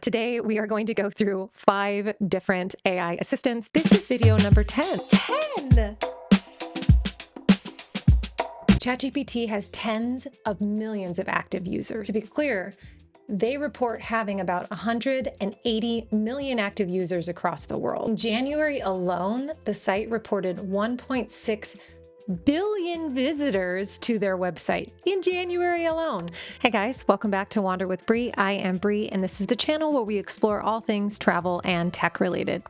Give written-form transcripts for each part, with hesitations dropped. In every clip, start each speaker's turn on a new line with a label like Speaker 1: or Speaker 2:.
Speaker 1: Today, we are going to go through 5 different AI assistants. This is video number 10. 10! ChatGPT has tens of millions of active users. To be clear, they report having about 180 million active users across the world. In January alone, the site reported 1.6 billion visitors to their website in January alone. Hey guys, welcome back to Wander with Bree. I am Bree, and this is the channel where we explore all things travel and tech related.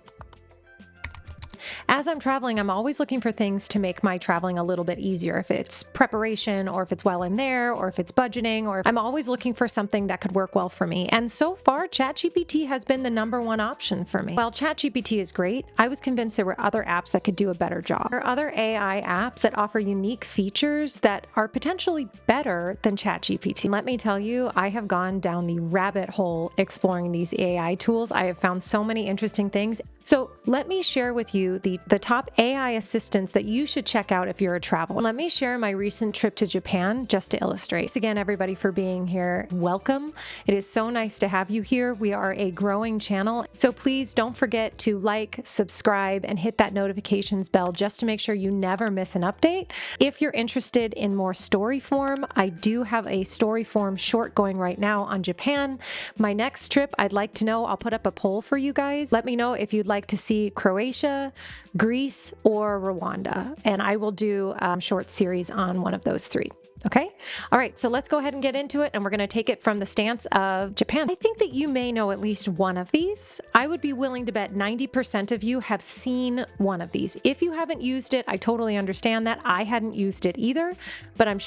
Speaker 1: As I'm traveling, I'm always looking for things to make my traveling a little bit easier. If it's preparation, or if it's while I'm there, or if it's budgeting, or I'm always looking for something that could work well for me. And so far, ChatGPT has been the #1 option for me. While ChatGPT is great, I was convinced there were other apps that could do a better job. There are other AI apps that offer unique features that are potentially better than ChatGPT. Let me tell you, I have gone down the rabbit hole exploring these AI tools. I have found so many interesting things. So let me share with you the top AI assistants that you should check out if you're a traveler. Let me share my recent trip to Japan just to illustrate. Thanks again, everybody, for being here. Welcome. It is so nice to have you here. We are a growing channel, so please don't forget to like, subscribe, and hit that notifications bell just to make sure you never miss an update. If you're interested in more story form, I do have a story form short going right now on Japan. My next trip, I'd like to know, I'll put up a poll for you guys. Let me know if you'd like to see Croatia, Greece, or Rwanda, and I will do a short series on one of those 3. Okay? All right, so let's go ahead and get into it, and we're going to take it from the stance of Japan. I think that you may know at least one of these. I would be willing to bet 90% of you have seen one of these. If you haven't used it, I totally understand that. I hadn't used it either, but I'm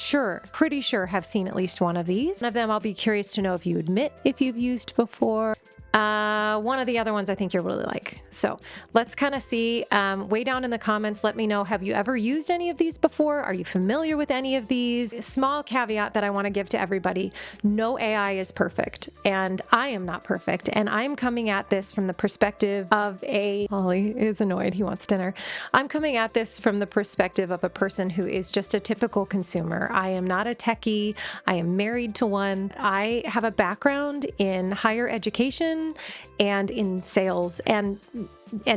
Speaker 1: pretty sure have seen at least one of these. One of them I'll be curious to know if you admit if you've used before. One of the other ones I think you'll really like. So let's kind of see, way down in the comments, let me know, have you ever used any of these before? Are you familiar with any of these? A small caveat that I want to give to everybody: no AI is perfect, and I am not perfect. And I'm coming at this from the perspective of Holly is annoyed. He wants dinner. I'm coming at this from the perspective of a person who is just a typical consumer. I am not a techie. I am married to one. I have a background in higher education and in sales and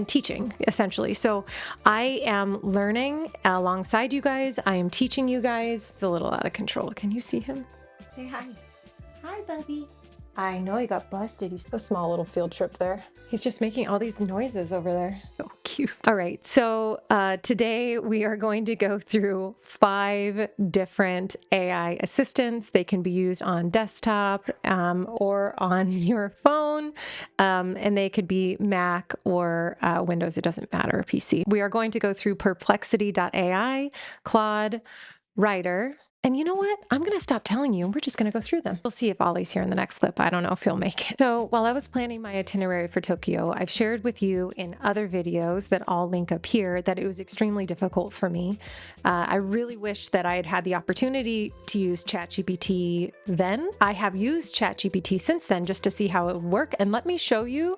Speaker 1: teaching, essentially. So I am learning alongside you guys. I am teaching you guys. It's a little out of control. Can you see him? Say hi. Hi, Bubby. I know he got busted. He's a small little field trip there. He's just making all these noises over there. So cute. All right. So today we are going to go through 5 different AI assistants. They can be used on desktop or on your phone, and they could be Mac or Windows. It doesn't matter, PC. We are going to go through Perplexity.ai, Claude, Rytr. And you know what? I'm going to stop telling you. We're just going to go through them. We'll see if Ollie's here in the next clip. I don't know if he'll make it. So while I was planning my itinerary for Tokyo, I've shared with you in other videos that I'll link up here that it was extremely difficult for me. I really wish that I had had the opportunity to use ChatGPT then. I have used ChatGPT since then just to see how it would work. And let me show you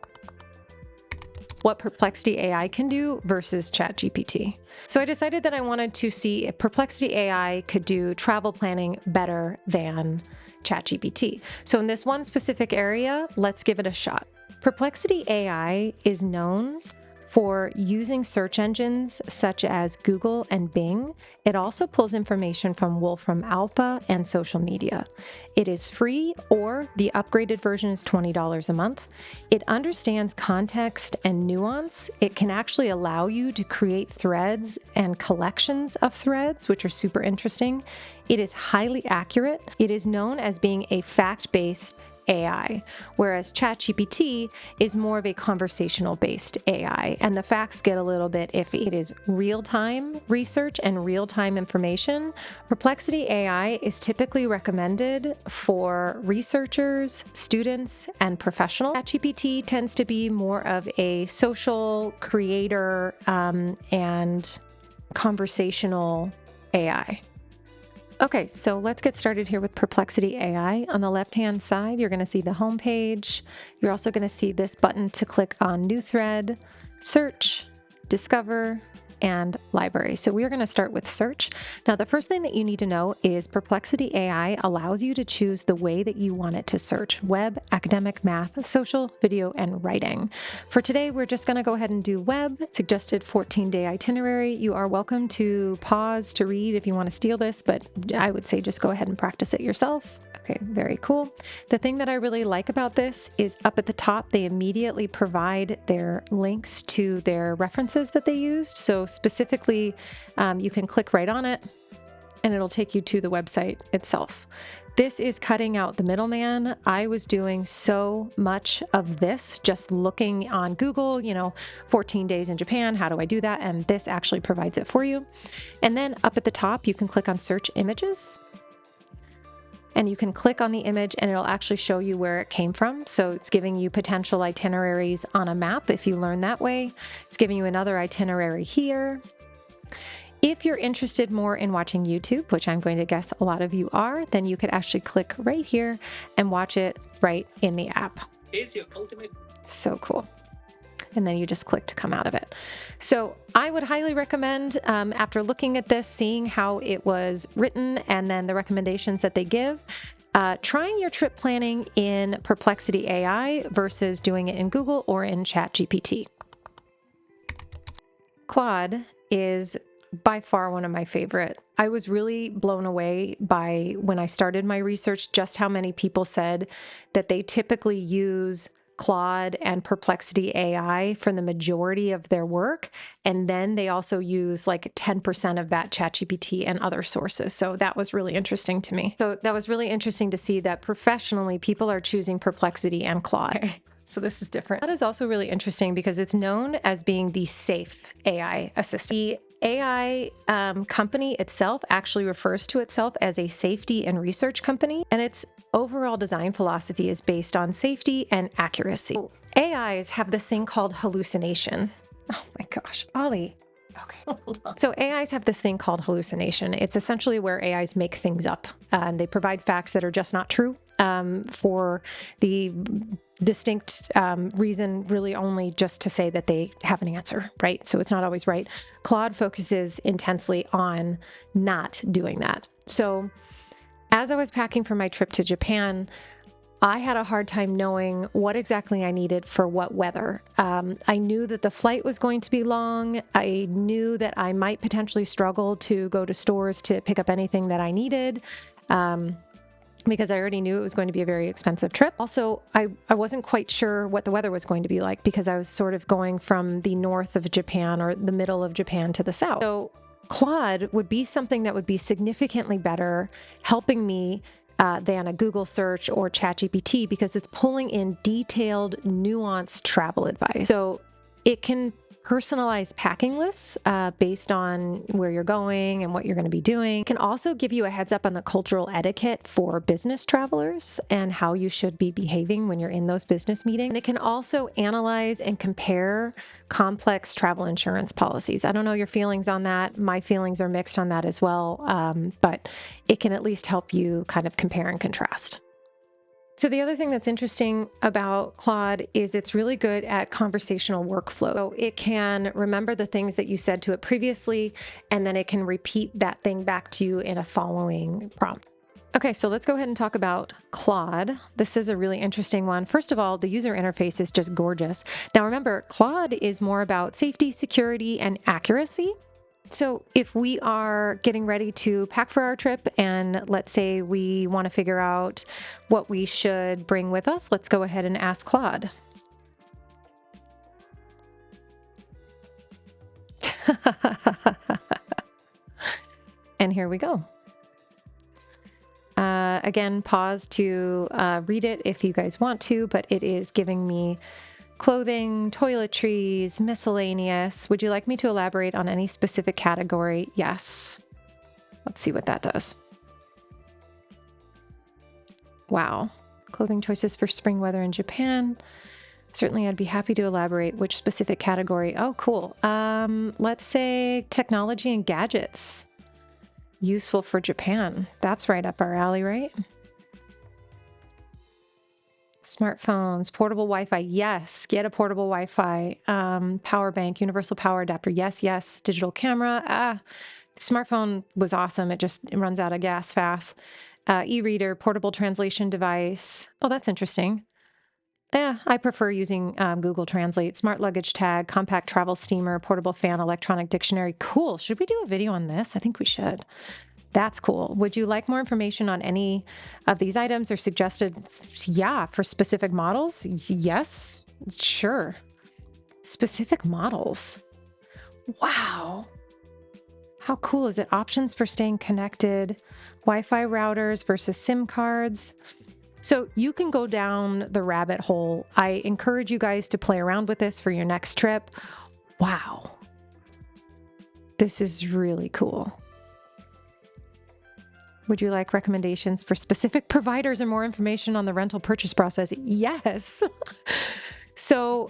Speaker 1: what Perplexity AI can do versus ChatGPT. So I decided that I wanted to see if Perplexity AI could do travel planning better than ChatGPT. So in this one specific area, let's give it a shot. Perplexity AI is known for using search engines such as Google and Bing. It also pulls information from Wolfram Alpha and social media. It is free, or the upgraded version is $20 a month. It understands context and nuance. It can actually allow you to create threads and collections of threads, which are super interesting. It is highly accurate. It is known as being a fact-based AI, whereas ChatGPT is more of a conversational-based AI, and the facts get a little bit iffy. It is real-time research and real-time information. Perplexity AI is typically recommended for researchers, students, and professionals. ChatGPT tends to be more of a social creator and conversational AI. Okay, so let's get started here with Perplexity AI. On the left-hand side, you're going to see the home page. You're also going to see this button to click on New Thread, Search, Discover, and library. So we are going to start with search. Now, the first thing that you need to know is Perplexity AI allows you to choose the way that you want it to search: web, academic, math, social, video, and writing. For today, we're just going to go ahead and do web. Suggested 14-day itinerary. You are welcome to pause to read if you want to steal this, but I would say just go ahead and practice it yourself. Okay, very cool. The thing that I really like about this is up at the top, they immediately provide their links to their references that they used. So specifically, you can click right on it and it'll take you to the website itself. This is cutting out the middleman. I was doing so much of this, just looking on Google, 14 days in Japan, how do I do that? And this actually provides it for you. And then up at the top, you can click on search images. And you can click on the image and it'll actually show you where it came from. So it's giving you potential itineraries on a map if you learn that way. It's giving you another itinerary here. If you're interested more in watching YouTube, which I'm going to guess a lot of you are, then you could actually click right here and watch it right in the app.
Speaker 2: Here's your ultimate.
Speaker 1: So cool. And then you just click to come out of it. So I would highly recommend, after looking at this, seeing how it was written and then the recommendations that they give, trying your trip planning in Perplexity AI versus doing it in Google or in ChatGPT. Claude is by far one of my favorite. I was really blown away by, when I started my research, just how many people said that they typically use Claude and Perplexity AI for the majority of their work. And then they also use like 10% of that ChatGPT and other sources. So that was really interesting to me. So that was really interesting to see that professionally people are choosing Perplexity and Claude. So this is different. That is also really interesting because it's known as being the safe AI assistant. The AI company itself actually refers to itself as a safety and research company, and its overall design philosophy is based on safety and accuracy. AIs have this thing called hallucination. Oh my gosh, Ollie. Okay, hold on. So AIs have this thing called hallucination. It's essentially where AIs make things up and they provide facts that are just not true for the distinct reason really only just to say that they have an answer, right? So it's not always right. Claude focuses intensely on not doing that. So as I was packing for my trip to Japan, I had a hard time knowing what exactly I needed for what weather. I knew that the flight was going to be long. I knew that I might potentially struggle to go to stores to pick up anything that I needed. Because I already knew it was going to be a very expensive trip. Also, I wasn't quite sure what the weather was going to be like because I was sort of going from the north of Japan or the middle of Japan to the south. So Claude would be something that would be significantly better helping me than a Google search or ChatGPT because it's pulling in detailed, nuanced travel advice. So it can personalize packing lists based on where you're going and what you're going to be doing. It can also give you a heads up on the cultural etiquette for business travelers and how you should be behaving when you're in those business meetings. And it can also analyze and compare complex travel insurance policies. I don't know your feelings on that. My feelings are mixed on that as well, but it can at least help you kind of compare and contrast. So the other thing that's interesting about Claude is it's really good at conversational workflow. So it can remember the things that you said to it previously, and then it can repeat that thing back to you in a following prompt. Okay, so let's go ahead and talk about Claude. This is a really interesting one. First of all, the user interface is just gorgeous. Now remember, Claude is more about safety, security, and accuracy. So if we are getting ready to pack for our trip and let's say we want to figure out what we should bring with us, let's go ahead and ask Claude. And here we go. Again, pause to read it if you guys want to, but it is giving me clothing, toiletries, miscellaneous. Would you like me to elaborate on any specific category? Yes. Let's see what that does. Wow. Clothing choices for spring weather in Japan. Certainly, I'd be happy to elaborate which specific category. Oh, cool. Let's say technology and gadgets. Useful for Japan. That's right up our alley, right? Smartphones, portable Wi-Fi. Yes, get a portable Wi-Fi. Power bank, universal power adapter. Yes, yes. Digital camera. The smartphone was awesome. It runs out of gas fast. E-reader, portable translation device. Oh, that's interesting. I prefer using Google Translate. Smart luggage tag, compact travel steamer, portable fan, electronic dictionary. Cool. Should we do a video on this? I think we should. That's cool. Would you like more information on any of these items or suggested? Yeah, for specific models? Yes, sure. Specific models. Wow. How cool is it? Options for staying connected, Wi-Fi routers versus SIM cards. So you can go down the rabbit hole. I encourage you guys to play around with this for your next trip. Wow. This is really cool. Would you like recommendations for specific providers or more information on the rental purchase process? Yes. So,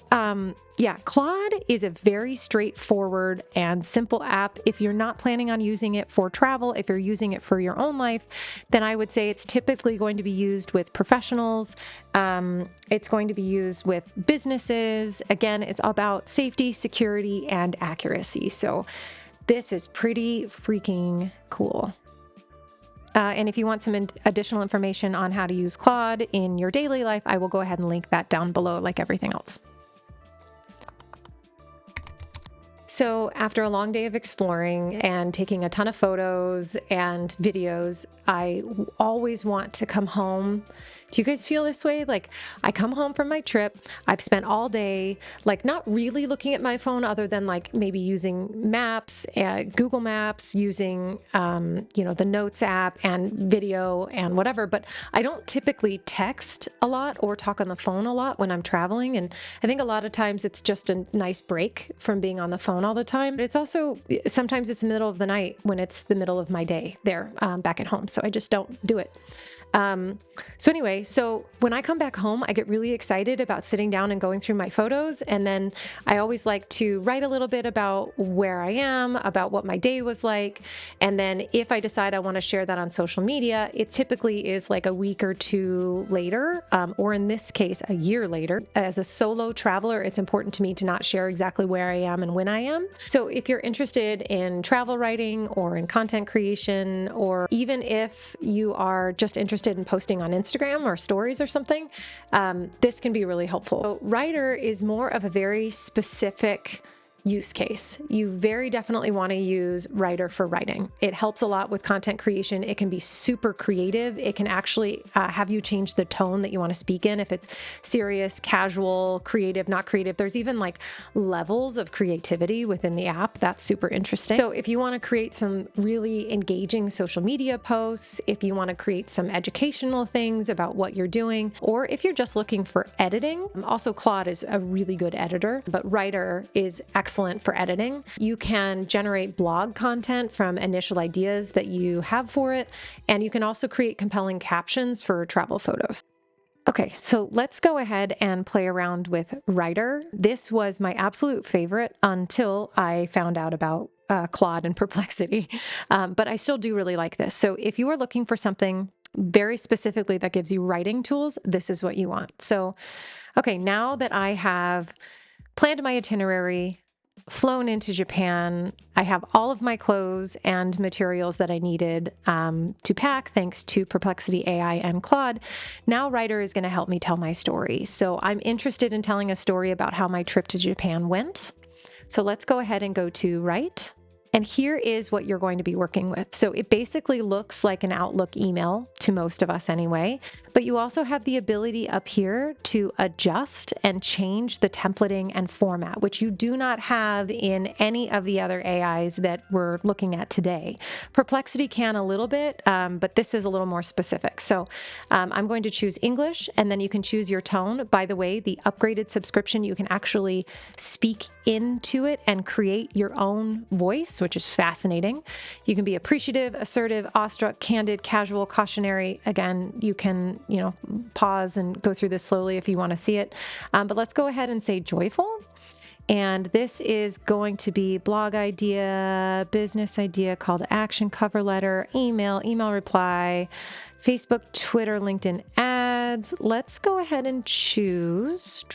Speaker 1: Claude is a very straightforward and simple app. If you're not planning on using it for travel, if you're using it for your own life, then I would say it's typically going to be used with professionals. It's going to be used with businesses. Again, it's about safety, security, and accuracy. So this is pretty freaking cool. And if you want some additional information on how to use Claude in your daily life, I will go ahead and link that down below like everything else. So after a long day of exploring and taking a ton of photos and videos, I always want to come home. Do you guys feel this way? Like I come home from my trip, I've spent all day, like not really looking at my phone other than like maybe using maps, Google Maps, using, the Notes app and video and whatever, but I don't typically text a lot or talk on the phone a lot when I'm traveling. And I think a lot of times it's just a nice break from being on the phone all the time. But it's also, sometimes it's the middle of the night when it's the middle of my day there back at home. So I just don't do it. So when I come back home, I get really excited about sitting down and going through my photos. And then I always like to write a little bit about where I am, about what my day was like. And then if I decide I want to share that on social media, it typically is like a week or two later, or in this case, a year later. As a solo traveler, it's important to me to not share exactly where I am and when I am. So if you're interested in travel writing or in content creation, or even if you are just interested in posting on Instagram or stories or something, this can be really helpful. So Rytr is more of a very specific use case. You very definitely want to use Rytr for writing. It helps a lot with content creation. It can be super creative. It can actually have you change the tone that you want to speak in. If it's serious, casual, creative, not creative, there's even like levels of creativity within the app. That's super interesting. So if you want to create some really engaging social media posts, if you want to create some educational things about what you're doing, or if you're just looking for editing, also Claude is a really good editor, but Rytr is excellent for editing. You can generate blog content from initial ideas that you have for it, and you can also create compelling captions for travel photos. Okay, so let's go ahead and play around with Rytr. This was my absolute favorite until I found out about Claude and Perplexity, but I still do really like this. So if you are looking for something very specifically that gives you writing tools, this is what you want. So, okay, now that I have planned my itinerary, flown into Japan, I have all of my clothes and materials that I needed to pack thanks to Perplexity AI and Claude. Now Rytr is going to help me tell my story. So I'm interested in telling a story about how my trip to Japan went. So let's go ahead and go to Write. And here is what you're going to be working with. So it basically looks like an Outlook email to most of us anyway, but you also have the ability up here to adjust and change the templating and format, which you do not have in any of the other AIs that we're looking at today. Perplexity can a little bit, but this is a little more specific. So I'm going to choose English, and then you can choose your tone. By the way, the upgraded subscription, you can actually speak into it and create your own voice, which is fascinating. You can be appreciative, assertive, awestruck, candid, casual, cautionary. Again, you can, pause and go through this slowly if you want to see it. But let's go ahead and say joyful. And this is going to be blog idea, business idea, call to action, cover letter, email reply, Facebook, Twitter, LinkedIn ad, ads. Let's go ahead and choose.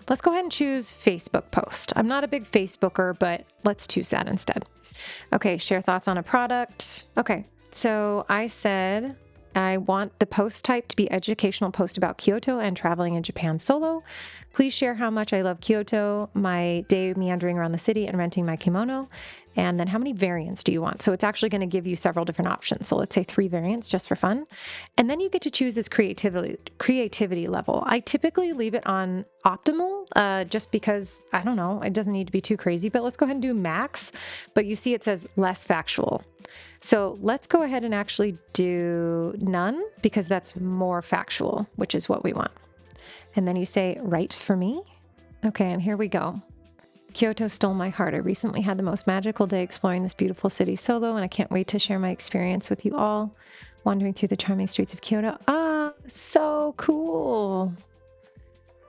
Speaker 1: Let's go ahead and choose Facebook post. I'm not a big Facebooker, but let's choose that instead. Okay, share thoughts on a product. Okay, so I said I want the post type to be educational post about Kyoto and traveling in Japan solo. Please share how much I love Kyoto, my day meandering around the city and renting my kimono. And then how many variants do you want? So it's actually going to give you several different options. So let's say 3 variants just for fun. And then you get to choose its creativity level. I typically leave it on optimal just because, I don't know, it doesn't need to be too crazy, but let's go ahead and do max. But you see it says less factual. So let's go ahead and actually do none because that's more factual, which is what we want. And then you say, write for me. Okay, and here we go. Kyoto stole my heart. I recently had the most magical day exploring this beautiful city solo, and I can't wait to share my experience with you all, wandering through the charming streets of Kyoto. Ah, so cool.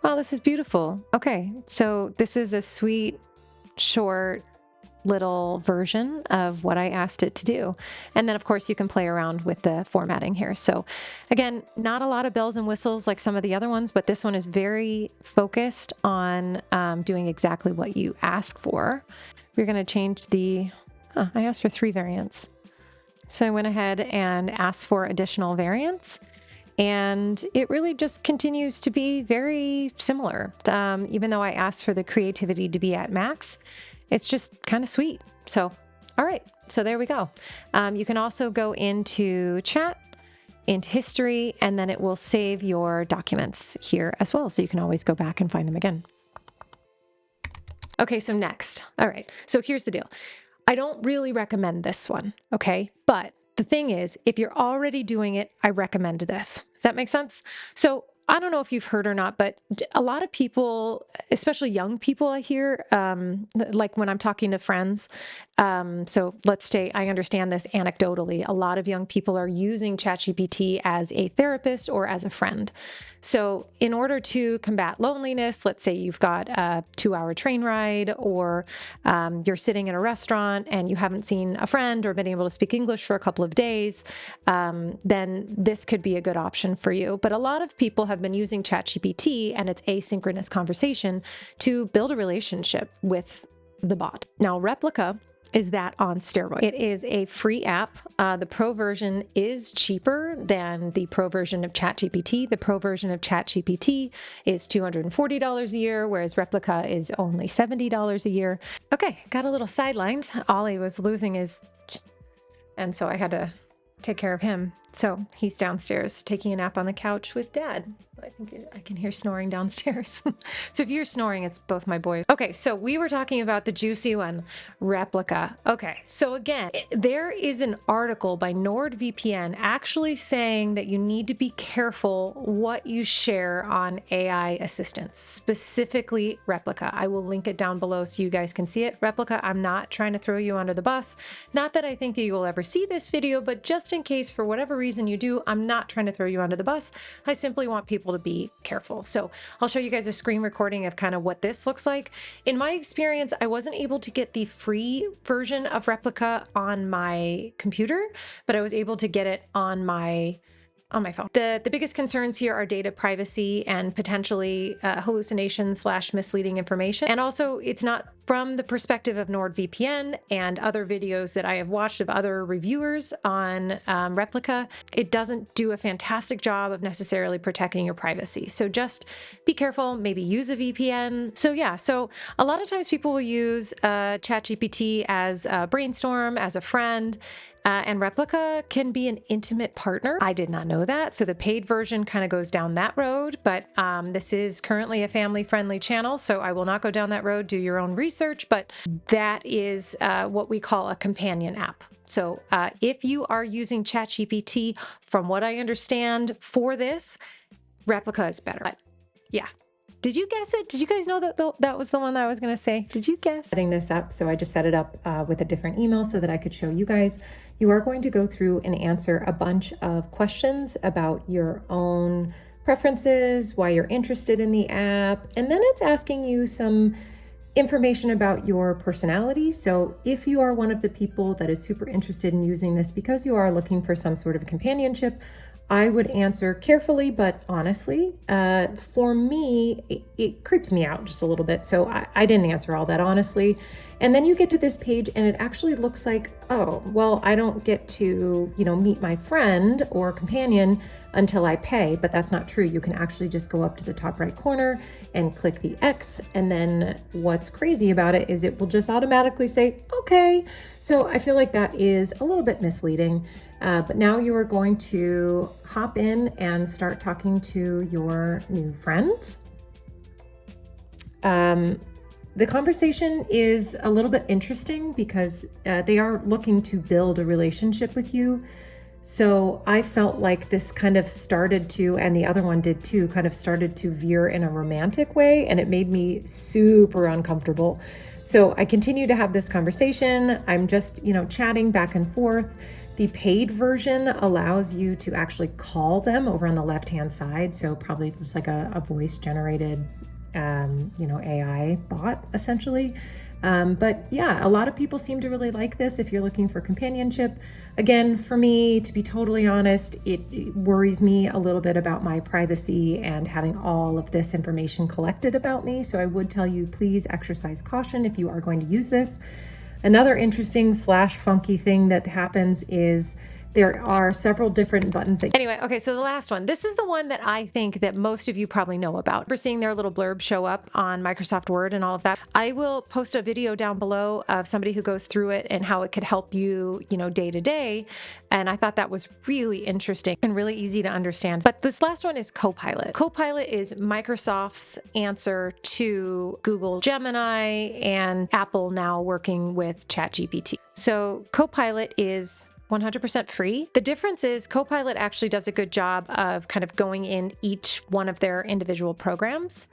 Speaker 1: Wow, this is beautiful. Okay, so this is a sweet, short, little version of what I asked it to do. And then of course you can play around with the formatting here. So again, not a lot of bells and whistles like some of the other ones, but this one is very focused on doing exactly what you ask for. We're going to change I asked for 3 variants. So I went ahead and asked for additional variants. And it really just continues to be very similar. Even though I asked for the creativity to be at max, it's just kind of sweet. So, all right. So there we go. You can also go into chat, into history, and then it will save your documents here as well. So you can always go back and find them again. Okay, so next. All right. So here's the deal. I don't really recommend this one. Okay. But the thing is, if you're already doing it, I recommend this. Does that make sense? So I don't know if you've heard or not, but a lot of people, especially young people I hear, like when I'm talking to friends, so let's say I understand this anecdotally, a lot of young people are using ChatGPT as a therapist or as a friend. So in order to combat loneliness, let's say you've got a 2-hour train ride or you're sitting in a restaurant and you haven't seen a friend or been able to speak English for a couple of days, then this could be a good option for you. But a lot of people have been using ChatGPT and its asynchronous conversation to build a relationship with the bot. Now, Replika is that on steroids. It is a free app. The pro version is cheaper than the pro version of ChatGPT. The pro version of ChatGPT is $240 a year, whereas Replika is only $70 a year. Okay, got a little sidelined. Ollie was losing his, and so I had to take care of him. So he's downstairs taking a nap on the couch with Dad. I think I can hear snoring downstairs. So if you're snoring, it's both my boys. Okay, so we were talking about the juicy one, Replika. Okay, so again, there is an article by NordVPN actually saying that you need to be careful what you share on AI assistants, specifically Replika. I will link it down below so you guys can see it. Replika, I'm not trying to throw you under the bus. Not that I think that you will ever see this video, but just in case for whatever reason you do, I'm not trying to throw you under the bus. I simply want people to be careful. So I'll show you guys a screen recording of kind of what this looks like. In my experience, I wasn't able to get the free version of Replika on my computer, but I was able to get it on my phone. The biggest concerns here are data privacy and potentially hallucination/misleading information. And also it's not from the perspective of NordVPN and other videos that I have watched of other reviewers on Replika. It doesn't do a fantastic job of necessarily protecting your privacy. So just be careful, maybe use a VPN. So yeah, so a lot of times people will use ChatGPT as a brainstorm, as a friend, and Replika can be an intimate partner. I did not know that. So the paid version kind of goes down that road, but this is currently a family-friendly channel, so I will not go down that road. Do your own research, but that is what we call a companion app. So if you are using ChatGPT, from what I understand for this, Replika is better. But yeah. Did you guess it? Did you guys know that that was the one that I was going to say? Did you guess? Setting this up, so I just set it up with a different email so that I could show you guys. You are going to go through and answer a bunch of questions about your own preferences, why you're interested in the app, and then it's asking you some information about your personality. So if you are one of the people that is super interested in using this because you are looking for some sort of companionship, I would answer carefully but honestly. For me, it creeps me out just a little bit, so I didn't answer all that honestly. And then you get to this page and it actually looks like, oh, well, I don't get to, meet my friend or companion until I pay, but that's not true. You can actually just go up to the top right corner and click the X. And then what's crazy about it is it will just automatically say, okay. So I feel like that is a little bit misleading. But now you are going to hop in and start talking to your new friend. The conversation is a little bit interesting because they are looking to build a relationship with you. So I felt like this kind of started to, and the other one did too, kind of started to veer in a romantic way, and it made me super uncomfortable. So I continue to have this conversation. I'm just, chatting back and forth. The paid version allows you to actually call them over on the left-hand side. So probably just like a voice generated, AI bot essentially. But yeah, a lot of people seem to really like this if you're looking for companionship. Again, for me, to be totally honest, it worries me a little bit about my privacy and having all of this information collected about me. So I would tell you, please exercise caution if you are going to use this. Another interesting / funky thing that happens is there are several different buttons. Anyway, okay, so the last one. This is the one that I think that most of you probably know about. We're seeing their little blurb show up on Microsoft Word and all of that. I will post a video down below of somebody who goes through it and how it could help you, day to day. And I thought that was really interesting and really easy to understand. But this last one is Copilot. Copilot is Microsoft's answer to Google Gemini and Apple now working with ChatGPT. So Copilot is 100% free. The difference is Copilot actually does a good job of kind of going in each one of their individual programs.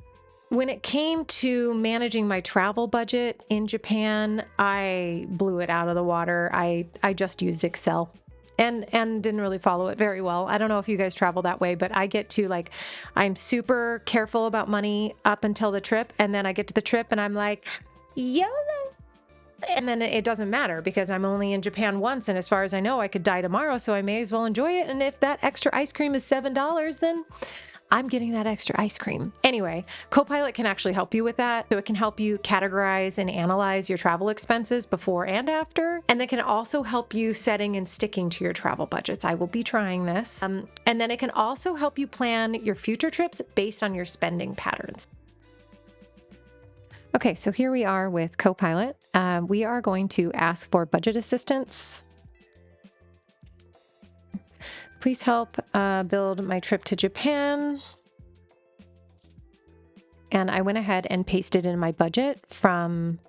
Speaker 1: When it came to managing my travel budget in Japan, I blew it out of the water. I just used Excel and didn't really follow it very well. I don't know if you guys travel that way, but I get to I'm super careful about money up until the trip. And then I get to the trip and I'm like, YOLO. And then it doesn't matter because I'm only in Japan once. And as far as I know, I could die tomorrow. So I may as well enjoy it. And if that extra ice cream is $7, then I'm getting that extra ice cream. Anyway, Copilot can actually help you with that. So it can help you categorize and analyze your travel expenses before and after. And it can also help you setting and sticking to your travel budgets. I will be trying this. And then it can also help you plan your future trips based on your spending patterns. Okay, so here we are with Copilot. We are going to ask for budget assistance. Please help build my trip to Japan. And I went ahead and pasted in my budget from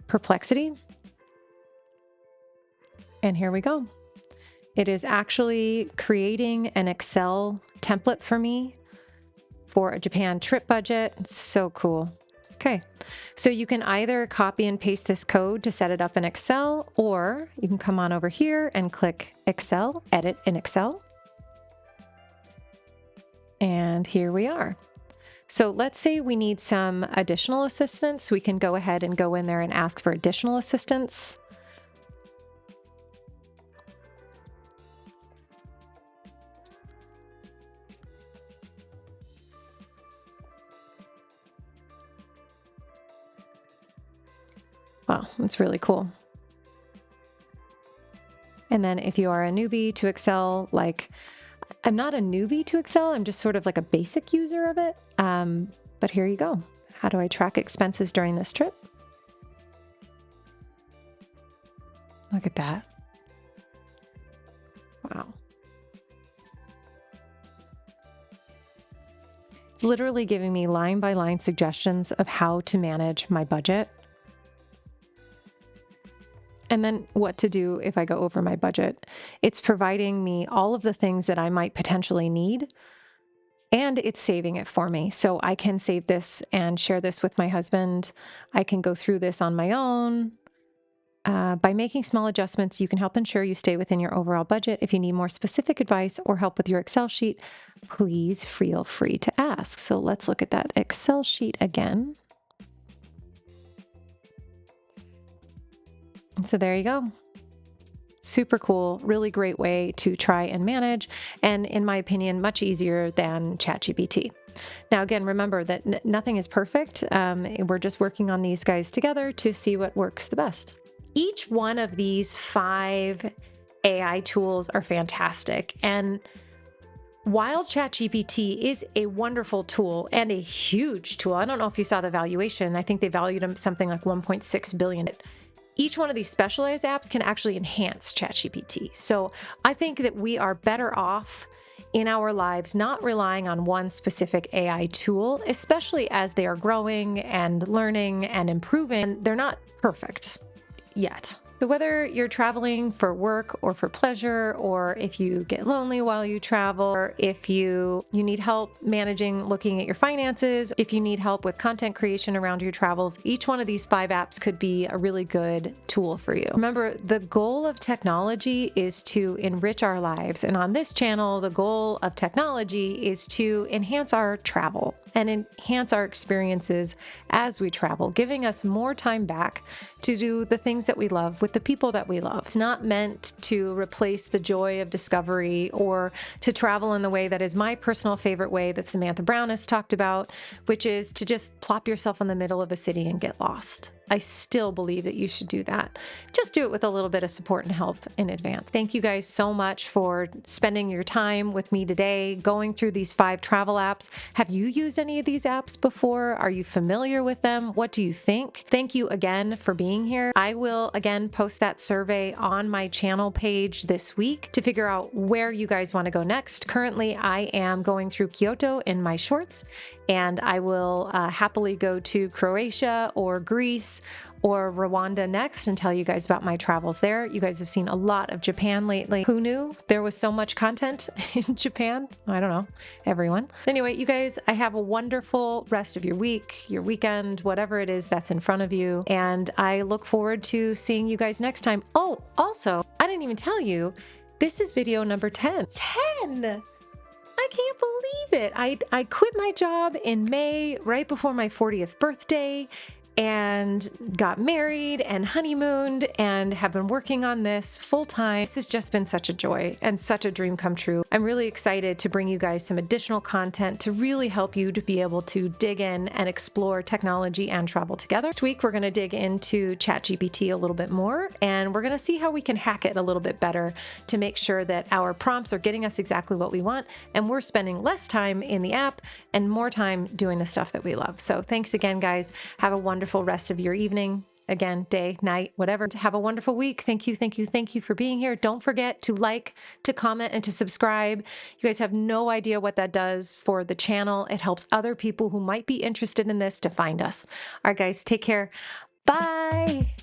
Speaker 1: Perplexity. And here we go. It is actually creating an Excel template for me for a Japan trip budget. It's so cool. Okay, so you can either copy and paste this code to set it up in Excel, or you can come on over here and click Excel, edit in Excel. And here we are. So let's say we need some additional assistance. We can go ahead and go in there and ask for additional assistance. Wow, that's really cool. And then if you are a newbie to Excel, I'm not a newbie to Excel, I'm just sort of like a basic user of it. But here you go. How do I track expenses during this trip? Look at that. Wow. It's literally giving me line by line suggestions of how to manage my budget. And then what to do if I go over my budget. It's providing me all of the things that I might potentially need, and it's saving it for me. So I can save this and share this with my husband. I can go through this on my own. By making small adjustments, you can help ensure you stay within your overall budget. If you need more specific advice or help with your Excel sheet, please feel free to ask. So let's look at that Excel sheet again. So there you go. Super cool, really great way to try and manage, and in my opinion, much easier than ChatGPT. Now, again, remember that nothing is perfect. We're just working on these guys together to see what works the best. Each one of these 5 AI tools are fantastic. And while ChatGPT is a wonderful tool and a huge tool, I don't know if you saw the valuation. I think they valued them something like 1.6 billion. Each one of these specialized apps can actually enhance ChatGPT. So I think that we are better off in our lives not relying on one specific AI tool, especially as they are growing and learning and improving. They're not perfect yet. So whether you're traveling for work or for pleasure, or if you get lonely while you travel, or if you need help managing, looking at your finances, if you need help with content creation around your travels, each one of these 5 apps could be a really good tool for you. Remember, the goal of technology is to enrich our lives. And on this channel, the goal of technology is to enhance our travel and enhance our experiences as we travel, giving us more time back to do the things that we love with the people that we love. It's not meant to replace the joy of discovery or to travel in the way that is my personal favorite way that Samantha Brown has talked about, which is to just plop yourself in the middle of a city and get lost. I still believe that you should do that. Just do it with a little bit of support and help in advance. Thank you guys so much for spending your time with me today, going through these 5 travel apps. Have you used any of these apps before? Are you familiar with them? What do you think? Thank you again for being here. I will again post that survey on my channel page this week to figure out where you guys want to go next. Currently, I am going through Kyoto in my shorts, and I will happily go to Croatia or Greece or Rwanda next and tell you guys about my travels there. You guys have seen a lot of Japan lately. Who knew there was so much content in Japan? I don't know, everyone. Anyway, you guys, I have a wonderful rest of your week, your weekend, whatever it is that's in front of you. And I look forward to seeing you guys next time. Oh, also, I didn't even tell you, this is video number 10. 10! I can't believe it. I quit my job in May, right before my 40th birthday, and got married and honeymooned and have been working on this full time. This has just been such a joy and such a dream come true. I'm really excited to bring you guys some additional content to really help you to be able to dig in and explore technology and travel together. This week, we're going to dig into ChatGPT a little bit more, and we're going to see how we can hack it a little bit better to make sure that our prompts are getting us exactly what we want, and we're spending less time in the app and more time doing the stuff that we love. So thanks again, guys. Have a wonderful rest of your evening, again, day, night, whatever. Have a wonderful week. Thank you, thank you, thank you for being here. Don't forget to like, to comment, and to subscribe. You guys have no idea what that does for the channel. It helps other people who might be interested in this to find us. All right, guys, take care. Bye.